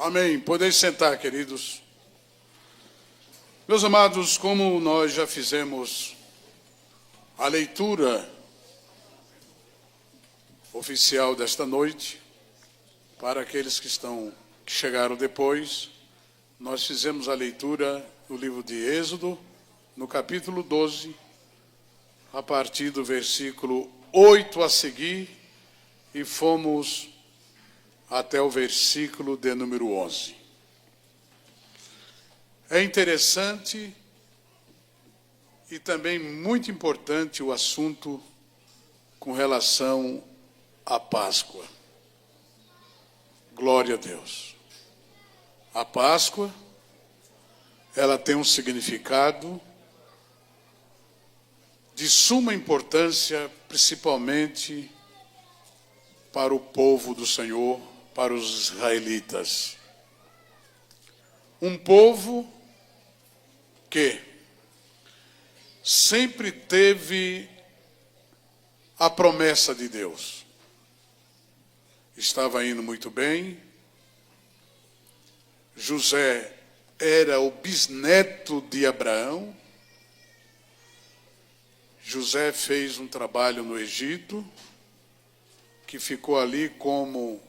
Amém. Podeis sentar, queridos. Meus amados, como nós já fizemos a leitura oficial desta noite, para aqueles que chegaram depois, nós fizemos a leitura do livro de Êxodo, no capítulo 12, a partir do versículo 8 a seguir, e fomos até o versículo de número 11. É interessante e também muito importante o assunto com relação à Páscoa. Glória a Deus. A Páscoa, ela tem um significado de suma importância, principalmente para o povo do Senhor, para os israelitas. Um povo que sempre teve a promessa de Deus. Estava indo muito bem. José era o bisneto de Abraão. José fez um trabalho no Egito, que ficou ali como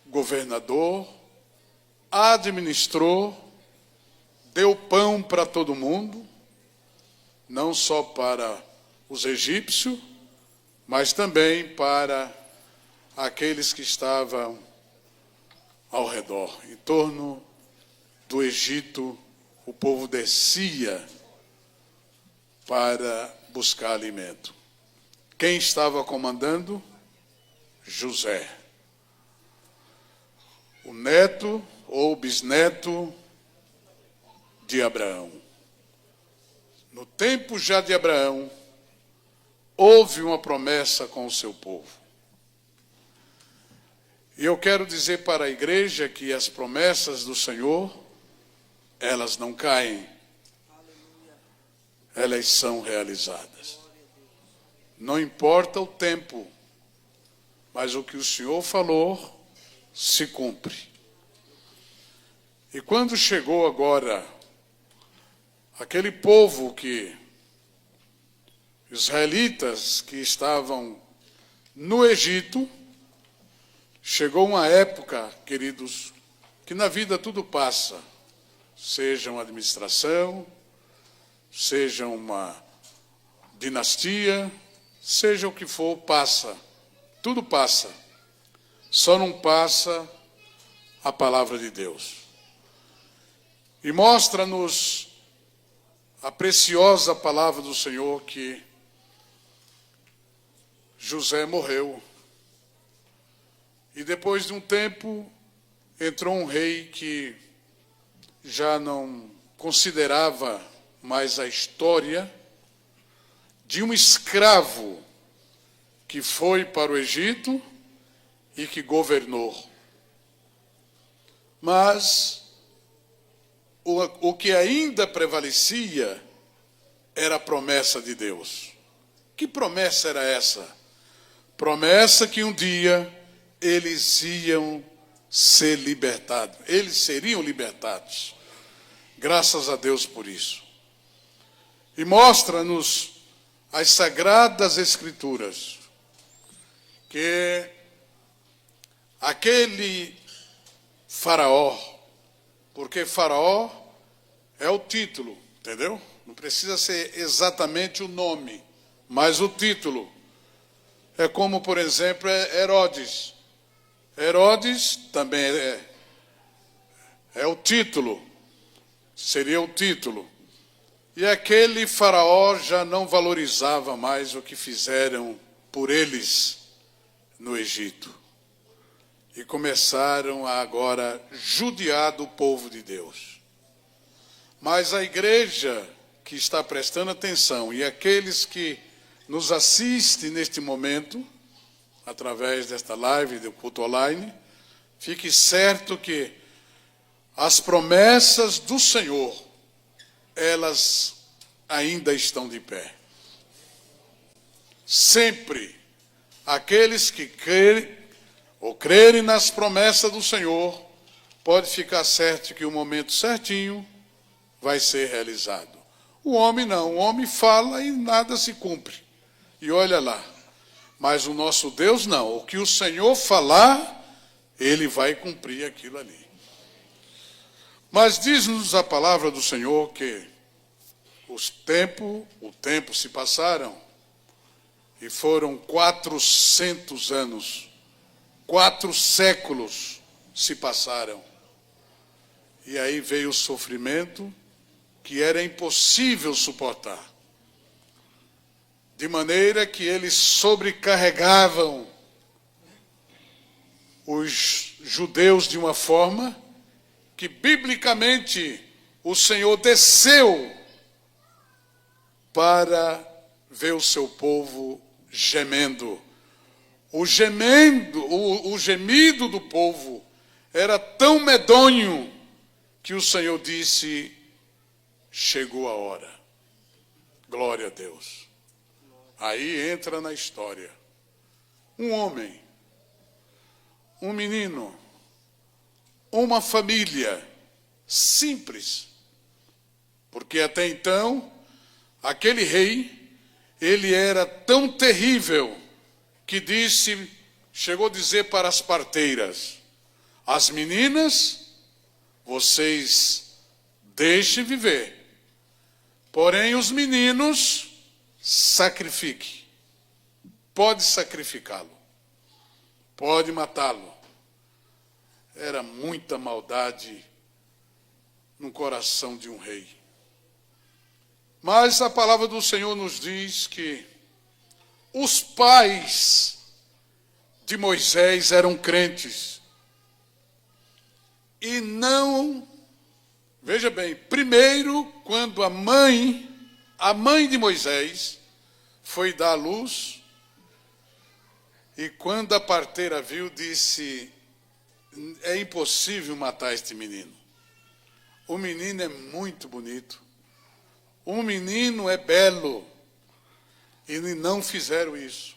governador, administrou, deu pão para todo mundo, não só para os egípcios, mas também para aqueles que estavam ao redor. Em torno do Egito, o povo descia para buscar alimento. Quem estava comandando? José. O neto ou bisneto de Abraão. No tempo já de Abraão, houve uma promessa com o seu povo. E eu quero dizer para a igreja que as promessas do Senhor, elas não caem. Elas são realizadas. Não importa o tempo, mas o que o Senhor falou se cumpre. E quando chegou agora aquele povo israelitas que estavam no Egito, chegou uma época, queridos, que na vida tudo passa, seja uma administração, seja uma dinastia, seja o que for, passa. Tudo passa. Só não passa a palavra de Deus. E mostra-nos a preciosa palavra do Senhor que José morreu. E depois de um tempo, entrou um rei que já não considerava mais a história de um escravo que foi para o Egito e que governou. Mas o que ainda prevalecia era a promessa de Deus. Que promessa era essa? Promessa que um dia eles iam ser libertados. Eles seriam libertados. Graças a Deus por isso. E mostra-nos as Sagradas Escrituras que aquele faraó, porque faraó é o título, entendeu? Não precisa ser exatamente o nome, mas o título. É como, por exemplo, Herodes. Herodes também é o título, seria o título. E aquele faraó já não valorizava mais o que fizeram por eles no Egito. E começaram a agora judiar do povo de Deus. Mas a igreja que está prestando atenção e aqueles que nos assistem neste momento, através desta live do culto online, fique certo que as promessas do Senhor, elas ainda estão de pé. Sempre aqueles que crerem nas promessas do Senhor pode ficar certo que o momento certinho vai ser realizado. O homem não, o homem fala e nada se cumpre. E olha lá, mas o nosso Deus não, o que o Senhor falar, Ele vai cumprir aquilo ali. Mas diz-nos a palavra do Senhor que o tempo se passaram e foram 400 anos, 4 séculos se passaram. E aí veio o sofrimento que era impossível suportar. De maneira que eles sobrecarregavam os judeus de uma forma que, biblicamente, o Senhor desceu para ver o seu povo gemendo. O gemido do povo era tão medonho que o Senhor disse: chegou a hora. Glória a Deus. Aí entra na história um homem, um menino, uma família simples, porque até então aquele rei, ele era tão terrível que chegou a dizer para as parteiras: as meninas, vocês deixem viver, porém os meninos, sacrifique. Pode sacrificá-lo, pode matá-lo. Era muita maldade no coração de um rei. Mas a palavra do Senhor nos diz que os pais de Moisés eram crentes. E não, veja bem, primeiro, quando a mãe de Moisés foi dar à luz, e quando a parteira viu, disse: é impossível matar este menino. O menino é muito bonito. O menino é belo. E não fizeram isso.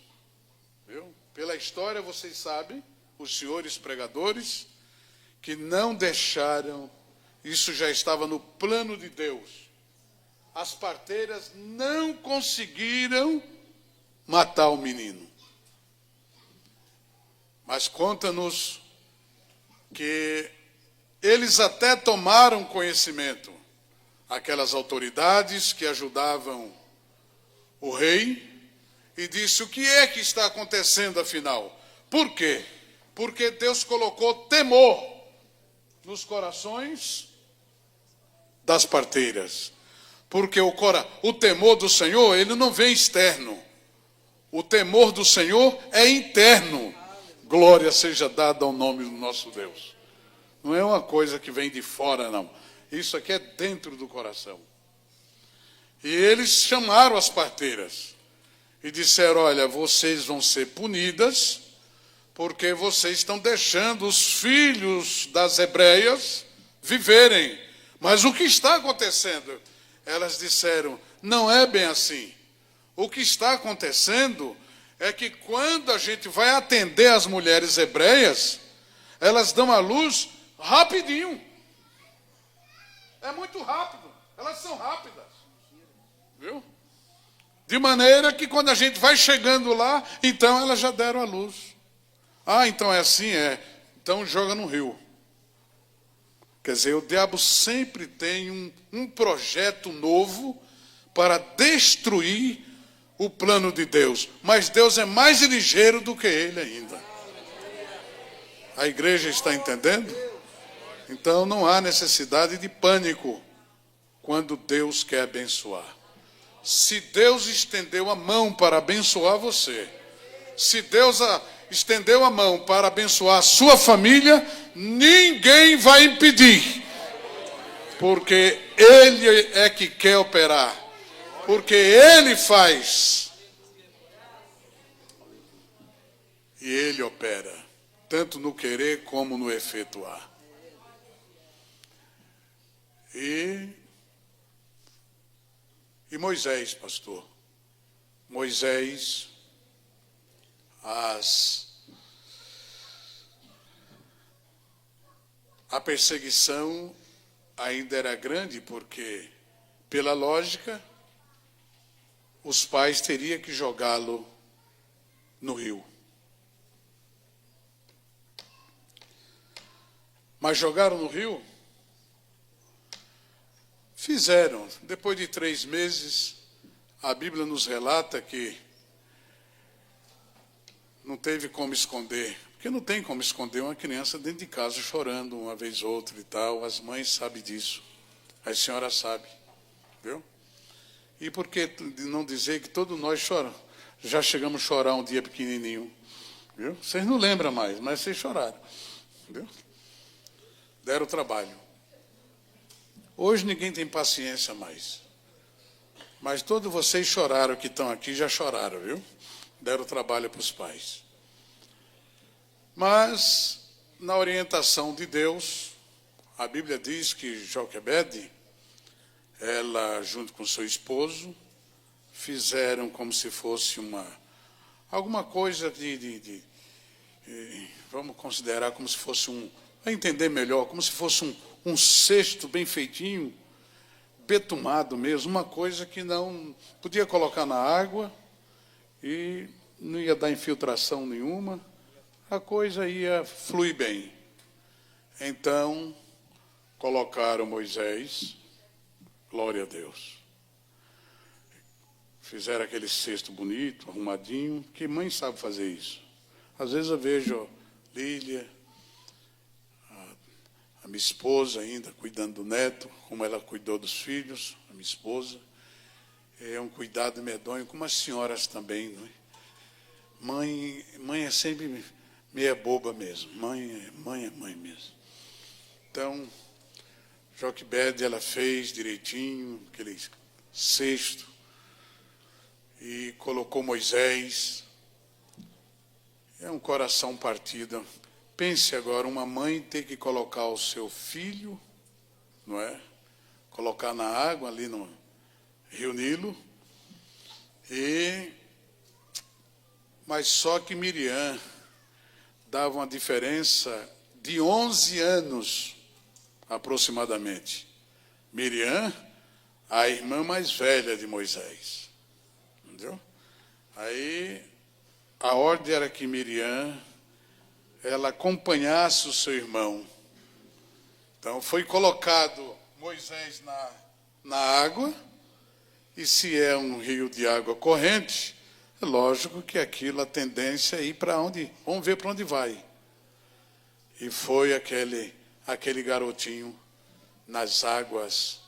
Viu? Pela história, vocês sabem, os senhores pregadores, que não deixaram, isso já estava no plano de Deus. As parteiras não conseguiram matar o menino. Mas conta-nos que eles até tomaram conhecimento, aquelas autoridades que ajudavam o rei, e disse: o que é que está acontecendo afinal? Por quê? Porque Deus colocou temor nos corações das parteiras. Porque o temor do Senhor, ele não vem externo. O temor do Senhor é interno. Glória seja dada ao nome do nosso Deus. Não é uma coisa que vem de fora, não. Isso aqui é dentro do coração. E eles chamaram as parteiras e disseram: olha, vocês vão ser punidas porque vocês estão deixando os filhos das hebreias viverem. Mas o que está acontecendo? Elas disseram: não é bem assim. O que está acontecendo é que quando a gente vai atender as mulheres hebreias, elas dão à luz rapidinho. É muito rápido. Elas são rápidas. Viu? De maneira que quando a gente vai chegando lá, então elas já deram à luz. Ah, então é assim? É. Então joga no rio. Quer dizer, o diabo sempre tem um projeto novo para destruir o plano de Deus. Mas Deus é mais ligeiro do que ele ainda. A igreja está entendendo? Então não há necessidade de pânico quando Deus quer abençoar. Se Deus estendeu a mão para abençoar você, se Deus estendeu a mão para abençoar a sua família, ninguém vai impedir. Porque Ele é que quer operar. Porque Ele faz. E Ele opera, tanto no querer como no efetuar. E Moisés, pastor. Moisés, a perseguição ainda era grande, porque, pela lógica, os pais teriam que jogá-lo no rio. Mas jogaram no rio? Fizeram. Depois de 3 meses, a Bíblia nos relata que não teve como esconder. Porque não tem como esconder uma criança dentro de casa chorando uma vez ou outra e tal. As mães sabem disso. A senhora sabe. Viu? E por que não dizer que todos nós choramos? Já chegamos a chorar um dia pequenininho. Viu? Vocês não lembram mais, mas vocês choraram. Viu? Deram trabalho. Hoje ninguém tem paciência mais. Mas todos vocês choraram que estão aqui, já choraram, viu? Deram trabalho para os pais. Mas, na orientação de Deus, a Bíblia diz que Joquebede, ela, junto com seu esposo, fizeram como se fosse alguma coisa vamos considerar como se fosse para entender melhor, como se fosse um cesto bem feitinho, betumado mesmo, uma coisa que não podia colocar na água e não ia dar infiltração nenhuma, a coisa ia fluir bem. Então, colocaram Moisés, glória a Deus. Fizeram aquele cesto bonito, arrumadinho, que mãe sabe fazer isso. Às vezes eu vejo Lília, a minha esposa ainda cuidando do neto, como ela cuidou dos filhos, a minha esposa. É um cuidado medonho, como as senhoras também, não é? Mãe é sempre meia boba mesmo. Mãe é mãe mesmo. Então, Joquebede, ela fez direitinho aquele cesto e colocou Moisés. É um coração partido. Pense agora, uma mãe ter que colocar o seu filho, não é? Colocar na água ali no Rio Nilo. Mas só que Miriam dava uma diferença de 11 anos, aproximadamente. Miriam, a irmã mais velha de Moisés. Entendeu? Aí, a ordem era que Miriam, ela acompanhasse o seu irmão. Então, foi colocado Moisés na água, e se é um rio de água corrente, é lógico que aquilo, a tendência é ir para onde, vamos ver para onde vai. E foi aquele garotinho nas águas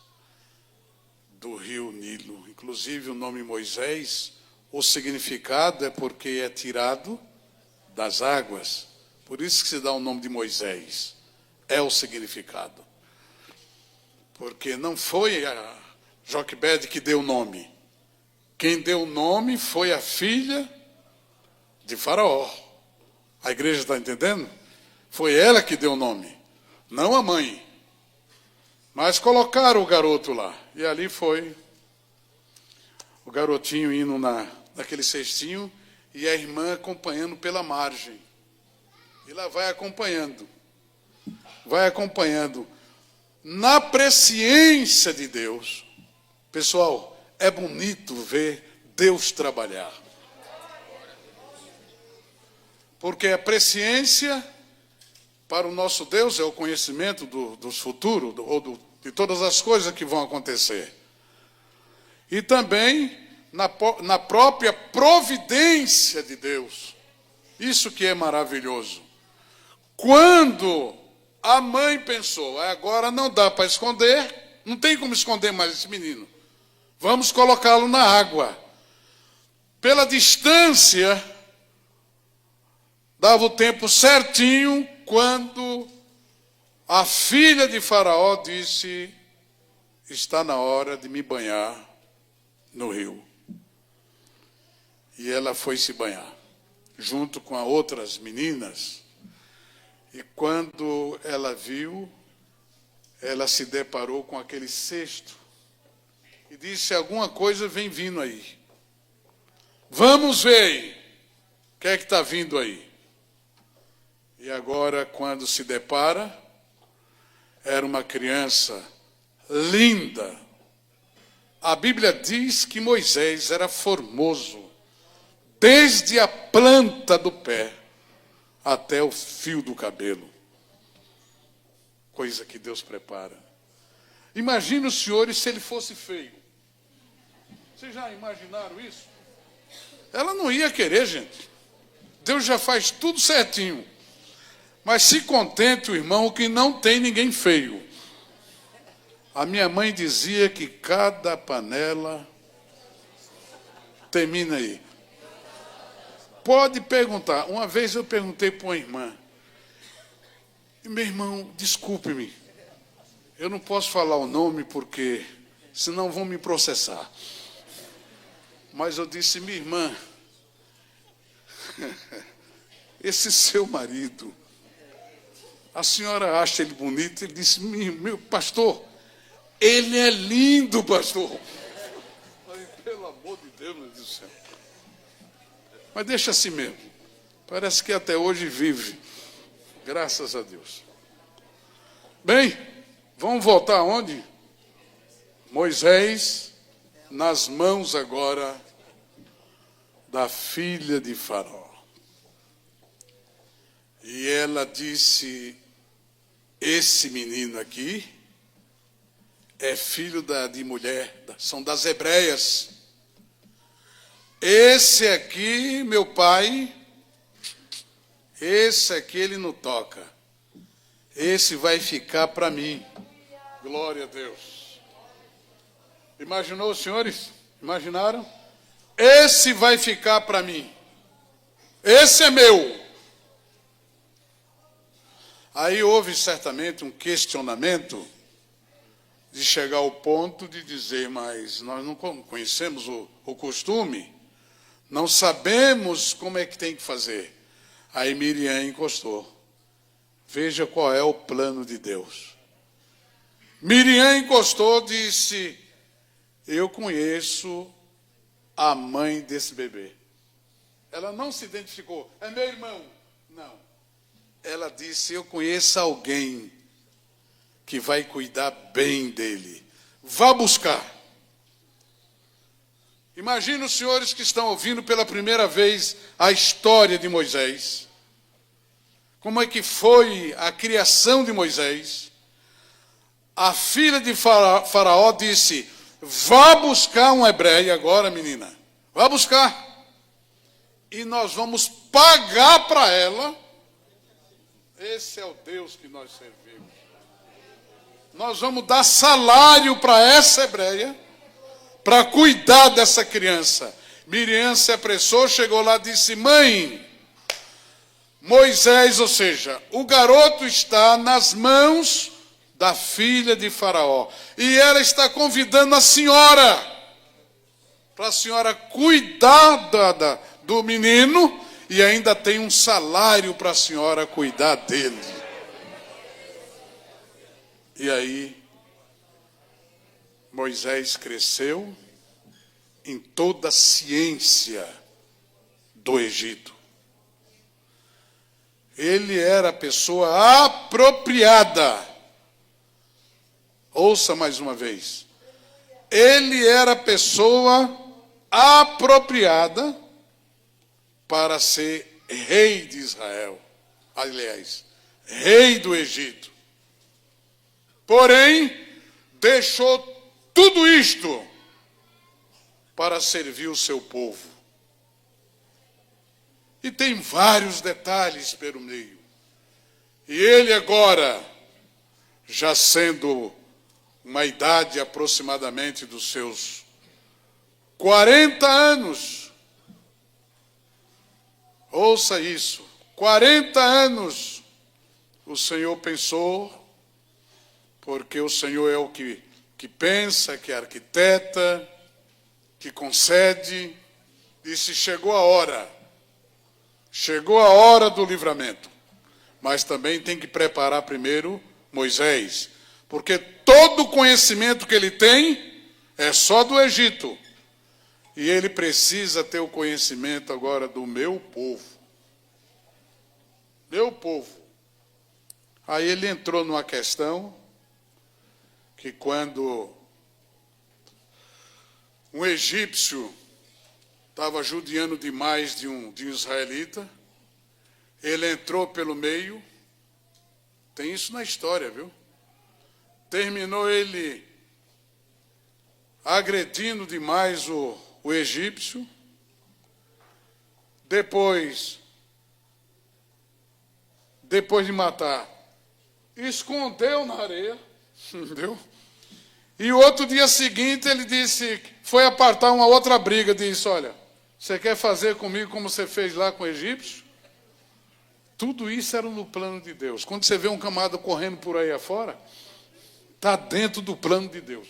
do rio Nilo. Inclusive, o nome Moisés, o significado é porque é tirado das águas. Por isso que se dá o nome de Moisés. É o significado. Porque não foi a Joquebede que deu o nome. Quem deu o nome foi a filha de Faraó. A igreja está entendendo? Foi ela que deu o nome, não a mãe. Mas colocaram o garoto lá. E ali foi o garotinho indo naquele cestinho e a irmã acompanhando pela margem. E lá vai acompanhando. Vai acompanhando. Na presciência de Deus. Pessoal, é bonito ver Deus trabalhar. Porque a presciência para o nosso Deus é o conhecimento do futuro, de todas as coisas que vão acontecer. E também na própria providência de Deus. Isso que é maravilhoso. Quando a mãe pensou, agora não dá para esconder, não tem como esconder mais esse menino. Vamos colocá-lo na água. Pela distância, dava o tempo certinho quando a filha de Faraó disse, está na hora de me banhar no rio. E ela foi se banhar, junto com as outras meninas. E quando ela viu, ela se deparou com aquele cesto e disse, alguma coisa vem vindo aí. Vamos ver aí. O que é que está vindo aí? E agora, quando se depara, era uma criança linda. A Bíblia diz que Moisés era formoso, desde a planta do pé até o fio do cabelo. Coisa que Deus prepara. Imagine os senhores se ele fosse feio. Vocês já imaginaram isso? Ela não ia querer, gente. Deus já faz tudo certinho. Mas se contente o irmão que não tem ninguém feio. A minha mãe dizia que cada panela... Termina aí. Pode perguntar. Uma vez eu perguntei para uma irmã. Meu irmão, desculpe-me. Eu não posso falar o nome porque senão vão me processar. Mas eu disse, minha irmã, esse seu marido, a senhora acha ele bonito? Ele disse, meu pastor, ele é lindo, pastor. Falei, pelo amor de Deus, meu Deus do céu. Mas deixa assim mesmo. Parece que até hoje vive. Graças a Deus. Bem, vamos voltar aonde? Moisés, nas mãos agora da filha de Faraó. E ela disse, esse menino aqui é filho de mulher, são das hebreias. Esse aqui, meu pai, esse aqui ele não toca. Esse vai ficar para mim. Glória a Deus. Imaginou, senhores? Imaginaram? Esse vai ficar para mim. Esse é meu. Aí houve certamente um questionamento de chegar ao ponto de dizer, mas nós não conhecemos o costume, não sabemos como é que tem que fazer. Aí Miriam encostou. Veja qual é o plano de Deus. Miriam encostou e disse, eu conheço a mãe desse bebê. Ela não se identificou, é meu irmão. Não. Ela disse, eu conheço alguém que vai cuidar bem dele. Vá buscar. Imagina os senhores que estão ouvindo pela primeira vez a história de Moisés. Como é que foi a criação de Moisés? A filha de Faraó disse, vá buscar uma hebreia agora, menina. Vá buscar. E nós vamos pagar para ela. Esse é o Deus que nós servimos. Nós vamos dar salário para essa hebreia, para cuidar dessa criança. Miriam se apressou, chegou lá e disse, mãe, Moisés, ou seja, o garoto está nas mãos da filha de Faraó. E ela está convidando a senhora, para a senhora cuidar do menino, e ainda tem um salário para a senhora cuidar dele. E aí, Moisés cresceu em toda a ciência do Egito. Ele era a pessoa apropriada. Ouça mais uma vez. Ele era a pessoa apropriada para ser rei de Israel. Aliás, rei do Egito. Porém, deixou tudo isto para servir o seu povo. E tem vários detalhes pelo meio. E ele agora, já sendo uma idade aproximadamente dos seus 40 anos, ouça isso, 40 anos, o Senhor pensou, porque o Senhor é o que pensa, que arquiteta, que concede, disse, chegou a hora do livramento, mas também tem que preparar primeiro Moisés, porque todo o conhecimento que ele tem é só do Egito, e ele precisa ter o conhecimento agora do meu povo. Meu povo. Aí ele entrou numa questão que quando um egípcio estava judiando demais de um israelita, ele entrou pelo meio, tem isso na história, viu? Terminou ele agredindo demais o egípcio, depois de matar, escondeu na areia, entendeu? E o outro dia seguinte ele disse, foi apartar uma outra briga, disse, olha, você quer fazer comigo como você fez lá com o egípcio? Tudo isso era no plano de Deus. Quando você vê um camarada correndo por aí afora, está dentro do plano de Deus.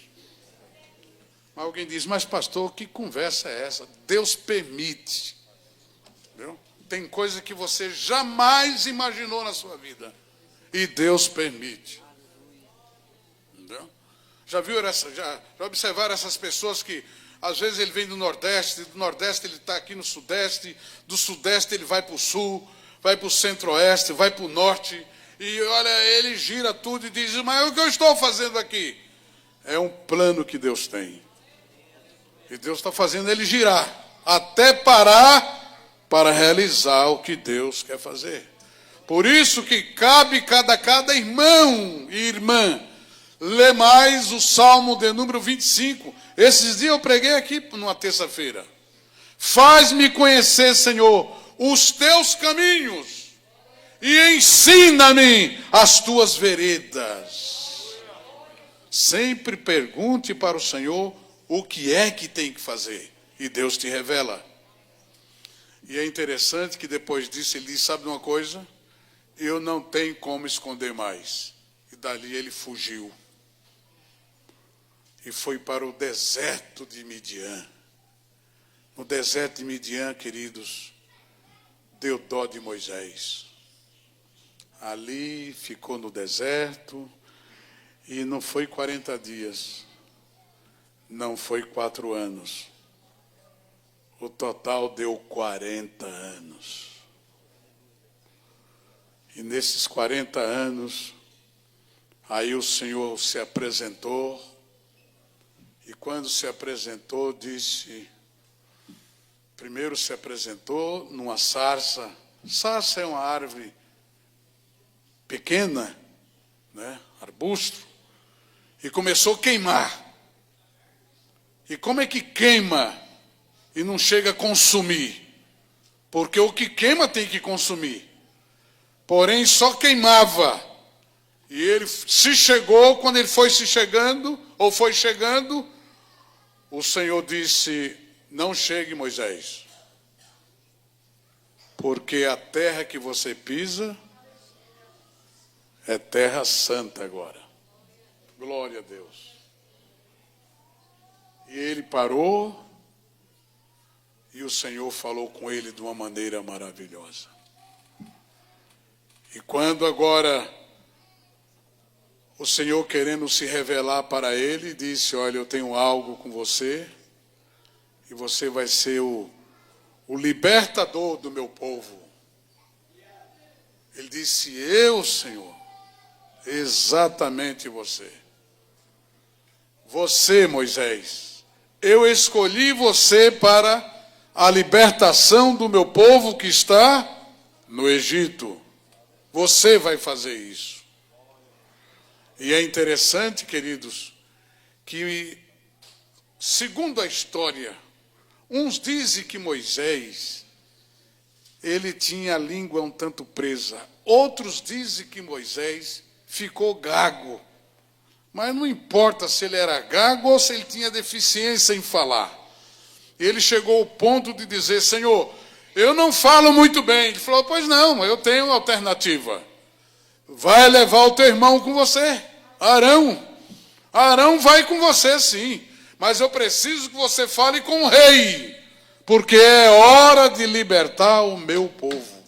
Alguém diz, mas pastor, que conversa é essa? Deus permite. Entendeu? Tem coisa que você jamais imaginou na sua vida. E Deus permite. Entendeu? Já observaram essas pessoas que às vezes ele vem do Nordeste ele está aqui no Sudeste, do Sudeste ele vai para o Sul, vai para o Centro-Oeste, vai para o Norte, e olha, ele gira tudo e diz, mas o que eu estou fazendo aqui? É um plano que Deus tem. E Deus está fazendo ele girar, até parar para realizar o que Deus quer fazer. Por isso que cabe cada irmão e irmã ler mais o Salmo de número 25. Esses dias eu preguei aqui numa terça-feira. Faz-me conhecer, Senhor, os teus caminhos e ensina-me as tuas veredas. Sempre pergunte para o Senhor o que é que tem que fazer, e Deus te revela. E é interessante que depois disso ele diz, sabe uma coisa? Eu não tenho como esconder mais. E dali ele fugiu. E foi para o deserto de Midian. No deserto de Midian, queridos, deu dó de Moisés. Ali ficou no deserto, e não foi 40 dias, não foi 4 anos. O total deu 40 anos. E nesses 40 anos, aí o Senhor se apresentou, e quando se apresentou, disse, primeiro se apresentou numa sarça. Sarça é uma árvore pequena, né? Arbusto, e começou a queimar. E como é que queima e não chega a consumir? Porque o que queima tem que consumir. Porém, só queimava. E ele se chegou, quando ele foi se chegando, ou foi chegando, o Senhor disse, não chegue, Moisés, porque a terra que você pisa é terra santa agora. Glória a Deus. E ele parou, e o Senhor falou com ele de uma maneira maravilhosa. E quando agora o Senhor, querendo se revelar para ele, disse, olha, eu tenho algo com você, e você vai ser o libertador do meu povo. Ele disse, eu, Senhor, exatamente você. Você, Moisés, eu escolhi você para a libertação do meu povo que está no Egito. Você vai fazer isso. E é interessante, queridos, que, segundo a história, uns dizem que Moisés, ele tinha a língua um tanto presa. Outros dizem que Moisés ficou gago. Mas não importa se ele era gago ou se ele tinha deficiência em falar. Ele chegou ao ponto de dizer, Senhor, eu não falo muito bem. Ele falou, pois não, eu tenho uma alternativa. Vai levar o teu irmão com você, Arão. Arão vai com você, sim. Mas eu preciso que você fale com o rei, porque é hora de libertar o meu povo.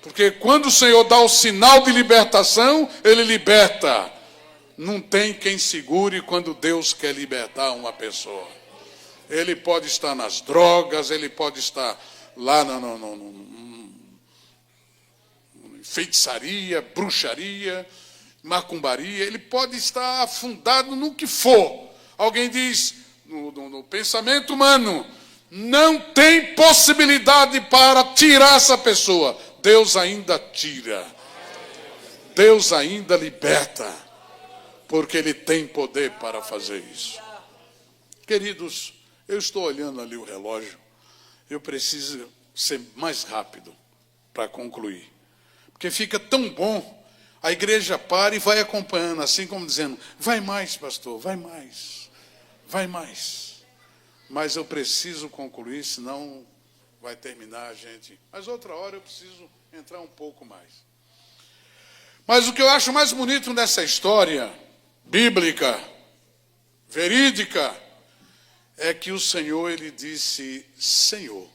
Porque quando o Senhor dá o sinal de libertação, ele liberta. Não tem quem segure quando Deus quer libertar uma pessoa. Ele pode estar nas drogas, ele pode estar lá feitiçaria, bruxaria, macumbaria, ele pode estar afundado no que for. Alguém diz, no pensamento humano, não tem possibilidade para tirar essa pessoa. Deus ainda tira. Deus ainda liberta. Porque Ele tem poder para fazer isso. Queridos, eu estou olhando ali o relógio. Eu preciso ser mais rápido para concluir. Porque fica tão bom. A igreja para e vai acompanhando, assim como dizendo, vai mais, pastor, vai mais. Vai mais. Mas eu preciso concluir, senão vai terminar a gente. Mas outra hora eu preciso entrar um pouco mais. Mas o que eu acho mais bonito nessa história bíblica, verídica, é que o Senhor, Ele disse, Senhor,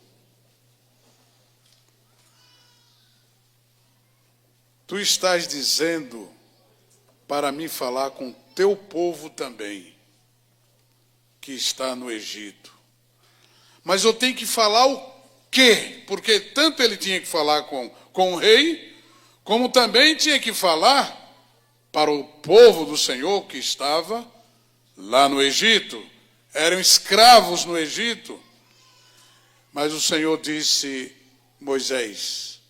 Tu estás dizendo para mim falar com Teu povo também, que está no Egito. Mas eu tenho que falar o quê? Porque tanto ele tinha que falar com o rei, como também tinha que falar para o povo do Senhor que estava lá no Egito. Eram escravos no Egito. Mas o Senhor disse, Moisés,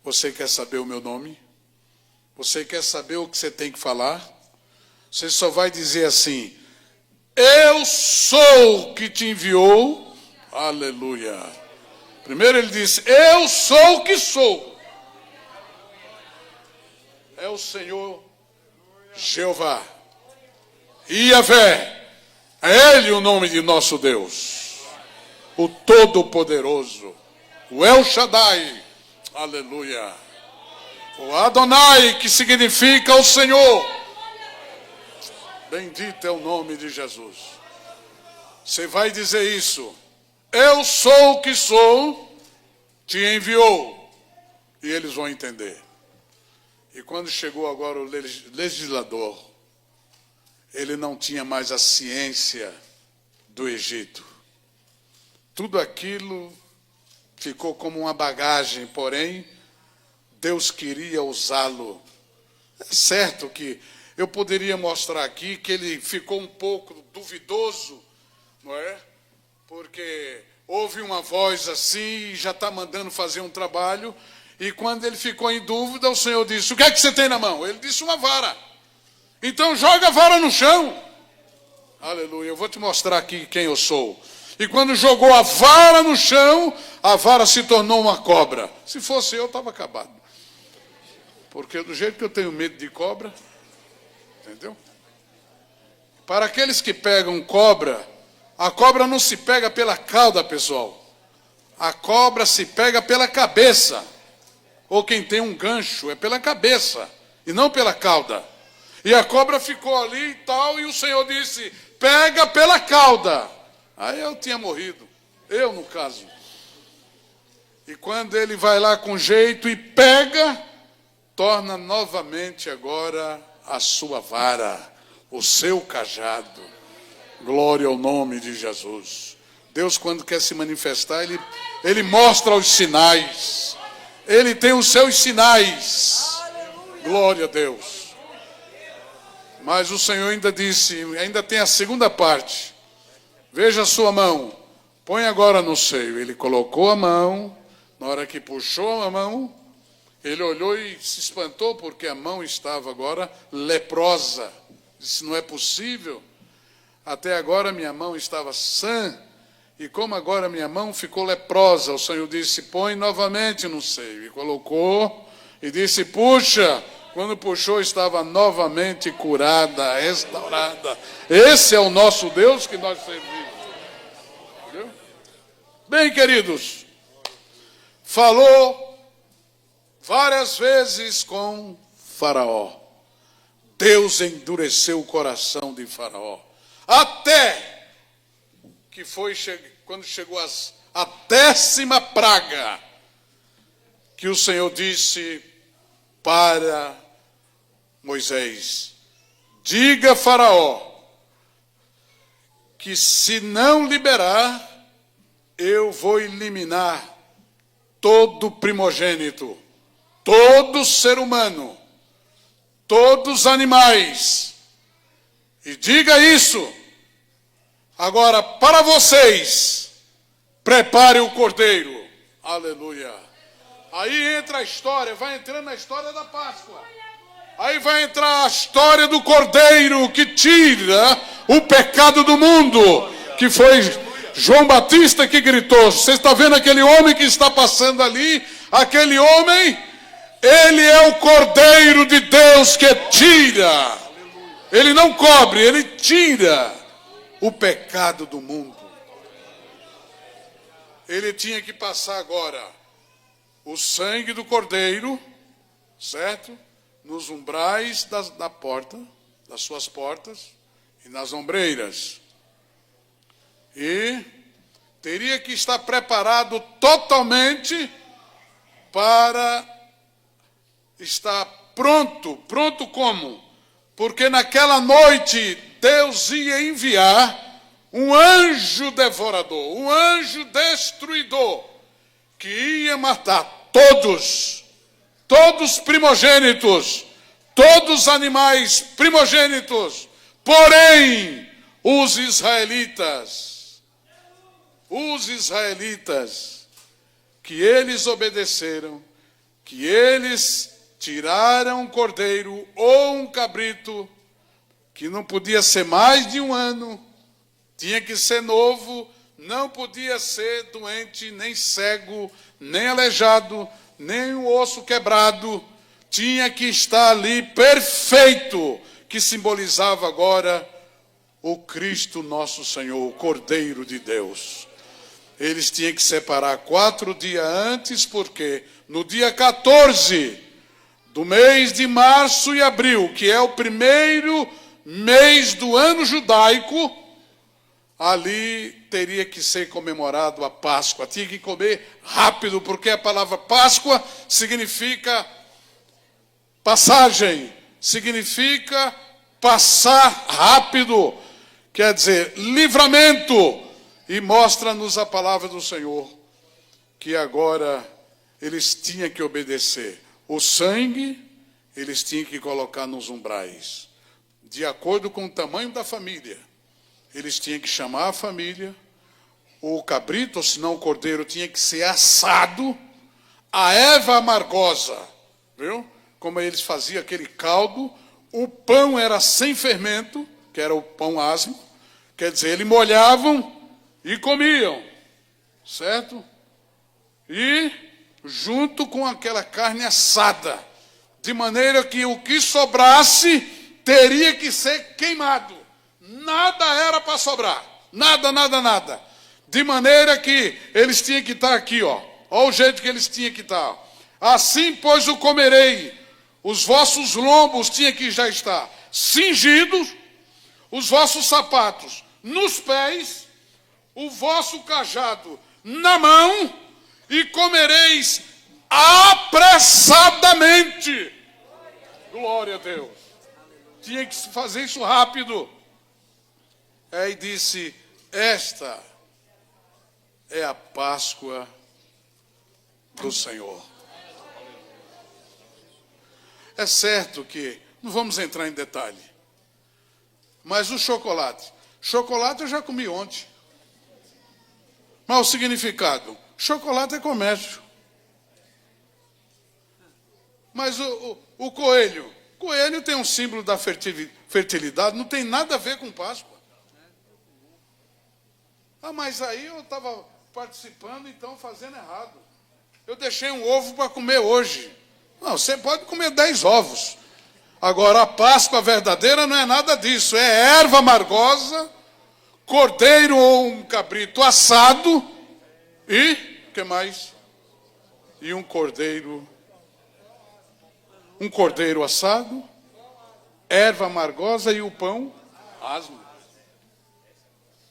você quer saber o meu nome? Você quer saber o que você tem que falar? Você só vai dizer assim, eu sou o que te enviou. Aleluia. Primeiro ele disse, eu sou o que sou. É o Senhor Jeová. Yahvé. É Ele o nome de nosso Deus. O Todo-Poderoso. O El Shaddai. Aleluia. O Adonai, que significa o Senhor. Bendito é o nome de Jesus. Você vai dizer isso. Eu sou o que sou, te enviou. E eles vão entender. E quando chegou agora o legislador, ele não tinha mais a ciência do Egito. Tudo aquilo ficou como uma bagagem, porém, Deus queria usá-lo. É certo que eu poderia mostrar aqui que ele ficou um pouco duvidoso, não é? Porque houve uma voz assim e já está mandando fazer um trabalho. E quando ele ficou em dúvida, o Senhor disse, o que é que você tem na mão? Ele disse, uma vara. Então joga a vara no chão. Aleluia, eu vou te mostrar aqui quem eu sou. E quando jogou a vara no chão, a vara se tornou uma cobra. Se fosse eu, estava acabado. Porque do jeito que eu tenho medo de cobra, entendeu? Para aqueles que pegam cobra, a cobra não se pega pela cauda, pessoal. A cobra se pega pela cabeça. Ou quem tem um gancho, é pela cabeça, e não pela cauda. E a cobra ficou ali e tal, e o Senhor disse, pega pela cauda. Aí eu tinha morrido, eu no caso. E quando ele vai lá com jeito e pega, torna novamente agora a sua vara, o seu cajado. Glória ao nome de Jesus. Deus, quando quer se manifestar, ele mostra os sinais. Ele tem os seus sinais. Glória a Deus. Mas o Senhor ainda disse, ainda tem a segunda parte. Veja a sua mão. Põe agora no seio. Ele colocou a mão. Na hora que puxou a mão, ele olhou e se espantou porque a mão estava agora leprosa. Disse, não é possível. Até agora minha mão estava sã. E como agora minha mão ficou leprosa, o Senhor disse, põe novamente no seio. E colocou e disse, puxa. Quando puxou, estava novamente curada, restaurada. Esse é o nosso Deus que nós servimos. Entendeu? Bem, queridos, falou várias vezes com Faraó. Deus endureceu o coração de Faraó. Até que foi quando chegou a 10ª praga, que o Senhor disse para Moisés, diga a Faraó que se não liberar, eu vou eliminar todo primogênito, todo ser humano, todos os animais. E diga isso. Agora, para vocês, prepare o cordeiro. Aleluia. Aí entra a história, vai entrando na história da Páscoa. Aí vai entrar a história do cordeiro que tira o pecado do mundo. Que foi João Batista que gritou. Você está vendo aquele homem que está passando ali? Aquele homem, ele é o cordeiro de Deus que tira. Ele não cobre, ele tira o pecado do mundo. Ele tinha que passar agora o sangue do cordeiro, certo? Nos umbrais da porta, das suas portas e nas ombreiras. E teria que estar preparado totalmente para estar pronto. Pronto como? Porque naquela noite Deus ia enviar um anjo devorador, um anjo destruidor, que ia matar todos primogênitos, todos os animais primogênitos. Porém, os israelitas, que eles obedeceram, que eles tiraram um cordeiro ou um cabrito, que não podia ser mais de 1 ano, tinha que ser novo, não podia ser doente, nem cego, nem aleijado, nem um osso quebrado, tinha que estar ali perfeito, que simbolizava agora o Cristo nosso Senhor, o Cordeiro de Deus. Eles tinham que separar 4 dias antes, porque no dia 14 do mês de março e abril, que é o primeiro mês do ano judaico, ali teria que ser comemorado a Páscoa. Tinha que comer rápido, porque a palavra Páscoa significa passagem, significa passar rápido, quer dizer, livramento. E mostra-nos a palavra do Senhor, que agora eles tinham que obedecer. O sangue, eles tinham que colocar nos umbrais, de acordo com o tamanho da família. Eles tinham que chamar a família, o cabrito, ou senão o cordeiro, tinha que ser assado, a erva amargosa, viu? Como eles faziam aquele caldo, o pão era sem fermento, que era o pão asmo, quer dizer, eles molhavam e comiam, certo? E junto com aquela carne assada, de maneira que o que sobrasse teria que ser queimado. Nada era para sobrar, nada. De maneira que eles tinham que estar aqui, ó. Olha o jeito que eles tinham que estar. Assim, pois, o comerei. Os vossos lombos tinham que já estar cingidos, os vossos sapatos nos pés, o vosso cajado na mão, e comereis apressadamente. Glória a Deus. Tinha que fazer isso rápido. Aí disse, esta é a Páscoa do Senhor. É certo que, não vamos entrar em detalhe, mas o chocolate eu já comi ontem. Mas o significado, chocolate é comércio. Mas o coelho tem um símbolo da fertilidade, não tem nada a ver com Páscoa. Ah, mas aí eu estava participando, então fazendo errado. Eu deixei um ovo para comer hoje. Não, você pode comer 10 ovos. Agora, a Páscoa verdadeira não é nada disso. É erva amargosa, cordeiro ou um cabrito assado e, o que mais? E um cordeiro assado, erva amargosa e o pão asmo.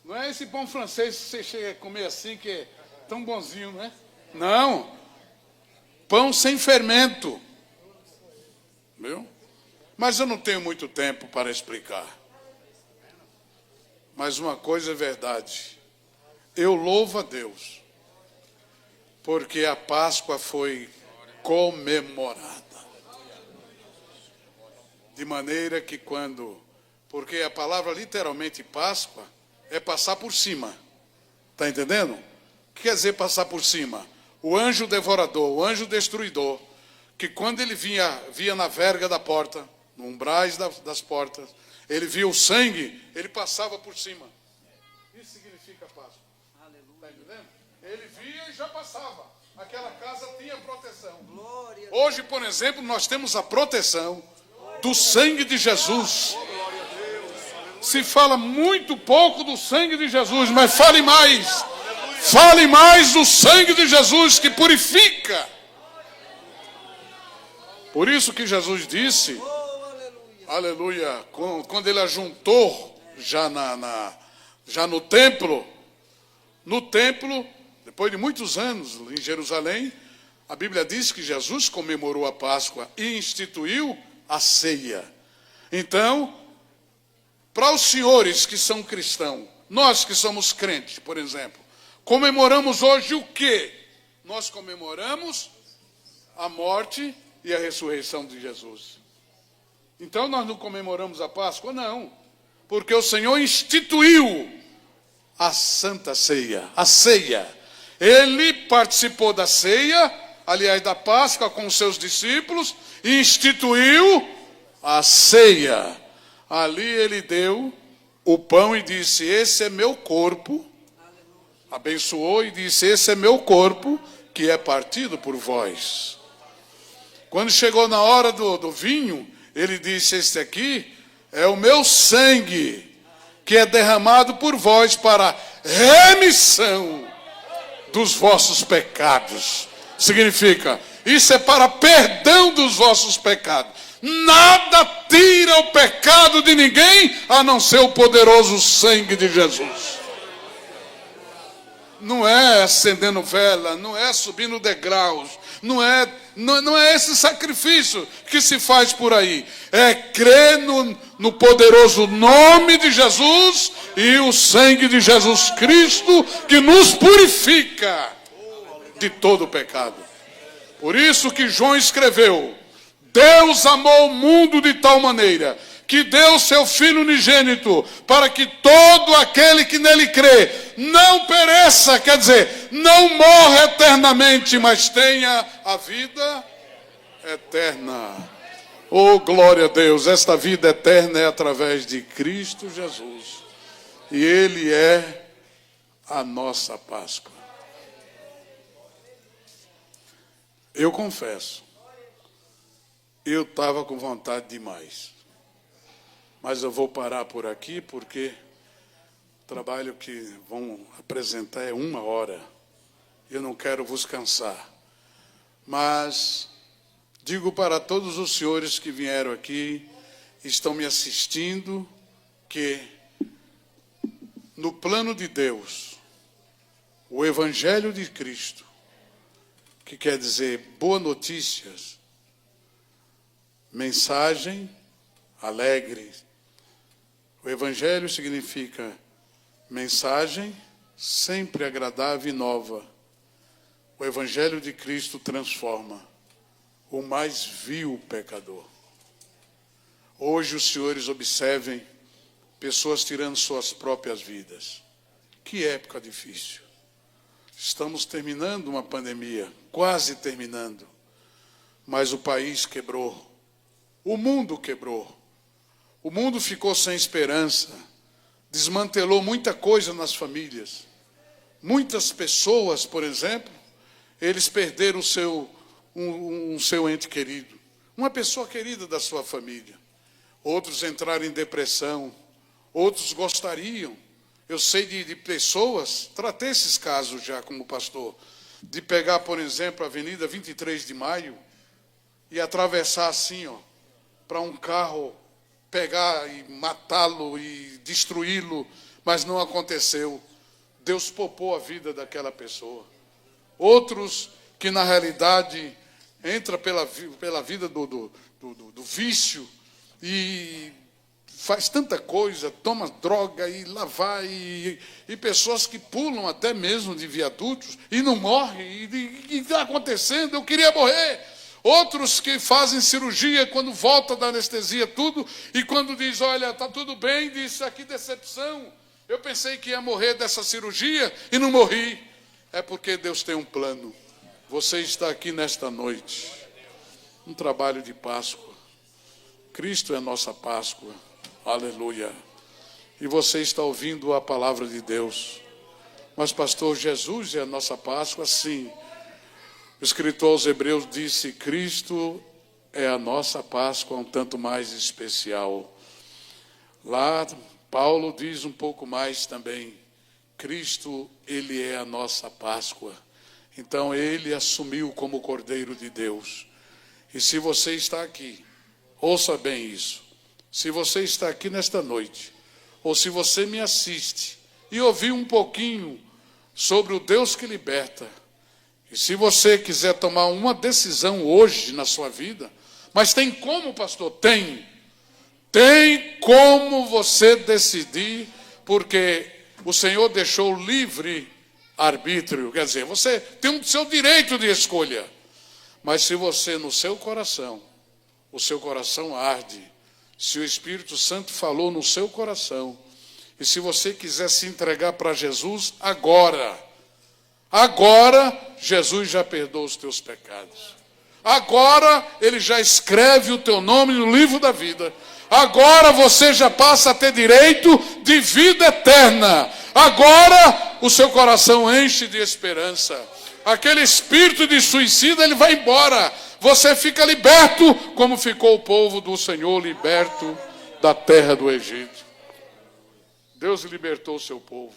Não é esse pão francês que você chega a comer assim, que é tão bonzinho, não é? Não. Pão sem fermento. Viu? Mas eu não tenho muito tempo para explicar. Mas uma coisa é verdade. Eu louvo a Deus, porque a Páscoa foi comemorada. De maneira que porque a palavra literalmente Páscoa é passar por cima. Está entendendo? O que quer dizer passar por cima? O anjo devorador, o anjo destruidor, que quando ele via na verga da porta, no umbrais das portas, ele via o sangue, ele passava por cima. Isso significa Páscoa. Está entendendo? Ele via e já passava. Aquela casa tinha proteção. Hoje, por exemplo, nós temos a proteção do sangue de Jesus. Se fala muito pouco do sangue de Jesus, mas fale mais. Fale mais do sangue de Jesus que purifica. Por isso que Jesus disse, aleluia, quando ele ajuntou já no templo, depois de muitos anos em Jerusalém, a Bíblia diz que Jesus comemorou a Páscoa e instituiu a ceia. Então, para os senhores que são cristãos, nós que somos crentes, por exemplo, comemoramos hoje o quê? Nós comemoramos a morte e a ressurreição de Jesus. Então nós não comemoramos a Páscoa? Não. Porque o Senhor instituiu a Santa Ceia, a ceia. Ele participou da ceia, aliás, da Páscoa com os seus discípulos, e instituiu a ceia. Ali ele deu o pão e disse, esse é meu corpo. Abençoou e disse, esse é meu corpo, que é partido por vós. Quando chegou na hora do vinho, ele disse, este aqui é o meu sangue, que é derramado por vós para remissão dos vossos pecados. Significa, isso é para perdão dos vossos pecados. Nada tira o pecado de ninguém, a não ser o poderoso sangue de Jesus. Não é acendendo vela, não é subindo degraus, não é esse sacrifício que se faz por aí. É crer no poderoso nome de Jesus e o sangue de Jesus Cristo que nos purifica de todo o pecado. Por isso que João escreveu, Deus amou o mundo de tal maneira que deu seu Filho unigênito, para que todo aquele que nele crê não pereça, quer dizer, não morra eternamente, mas tenha a vida eterna. Oh, glória a Deus, esta vida eterna é através de Cristo Jesus. E Ele é a nossa Páscoa. Eu confesso, eu estava com vontade demais. Mas eu vou parar por aqui, porque o trabalho que vão apresentar é 1 hora. Eu não quero vos cansar. Mas digo para todos os senhores que vieram aqui, estão me assistindo, que no plano de Deus, o Evangelho de Cristo, que quer dizer boas notícias, mensagem alegre. O Evangelho significa mensagem sempre agradável e nova. O Evangelho de Cristo transforma o mais vil pecador. Hoje os senhores observem pessoas tirando suas próprias vidas. Que época difícil. Estamos terminando uma pandemia, quase terminando. Mas o país quebrou. O mundo quebrou. O mundo ficou sem esperança, desmantelou muita coisa nas famílias. Muitas pessoas, por exemplo, eles perderam um seu ente querido, uma pessoa querida da sua família. Outros entraram em depressão, outros gostariam. Eu sei de pessoas, tratei esses casos já como pastor, de pegar, por exemplo, a Avenida 23 de Maio e atravessar assim, para um carro pegar e matá-lo e destruí-lo, mas não aconteceu. Deus poupou a vida daquela pessoa. Outros que, na realidade, entra pela vida do vício e faz tanta coisa, toma droga e lá vai, e pessoas que pulam até mesmo de viadutos e não morrem, e está acontecendo, eu queria morrer. Outros que fazem cirurgia quando volta da anestesia tudo, e quando diz, olha, está tudo bem, diz, que decepção. Eu pensei que ia morrer dessa cirurgia e não morri. É porque Deus tem um plano. Você está aqui nesta noite. Um trabalho de Páscoa. Cristo é a nossa Páscoa. Aleluia. E você está ouvindo a palavra de Deus. Mas, pastor, Jesus é a nossa Páscoa? Sim. O escritor aos Hebreus disse, Cristo é a nossa Páscoa um tanto mais especial. Lá, Paulo diz um pouco mais também. Cristo, ele é a nossa Páscoa. Então, ele assumiu como Cordeiro de Deus. E se você está aqui, ouça bem isso. Se você está aqui nesta noite, ou se você me assiste e ouviu um pouquinho sobre o Deus que liberta, e se você quiser tomar uma decisão hoje na sua vida, mas tem como, pastor? Tem. Tem como você decidir, porque o Senhor deixou livre arbítrio. Quer dizer, você tem o seu direito de escolha. Mas se você no seu coração, o seu coração arde, se o Espírito Santo falou no seu coração, e se você quiser se entregar para Jesus agora, Jesus já perdoou os teus pecados. Agora Ele já escreve o teu nome no livro da vida. Agora você já passa a ter direito de vida eterna. Agora o seu coração enche de esperança. Aquele espírito de suicida, ele vai embora. Você fica liberto, como ficou o povo do Senhor liberto da terra do Egito. Deus libertou o seu povo.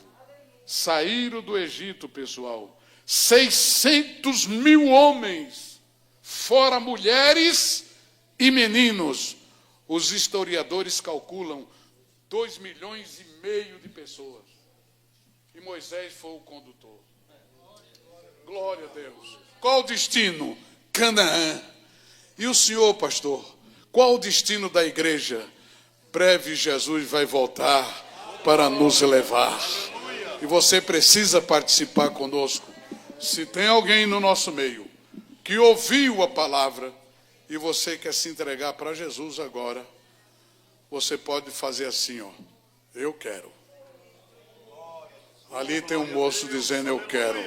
Saíram do Egito, pessoal, 600 mil homens, fora mulheres e meninos. Os historiadores calculam 2,5 milhões de pessoas. E Moisés foi o condutor. Glória a Deus. Qual o destino? Canaã. E o senhor, pastor, qual o destino da igreja? Breve Jesus vai voltar para nos levar. E você precisa participar conosco. Se tem alguém no nosso meio que ouviu a palavra e você quer se entregar para Jesus agora, você pode fazer assim, ó. Eu quero. Ali tem um moço dizendo, eu quero.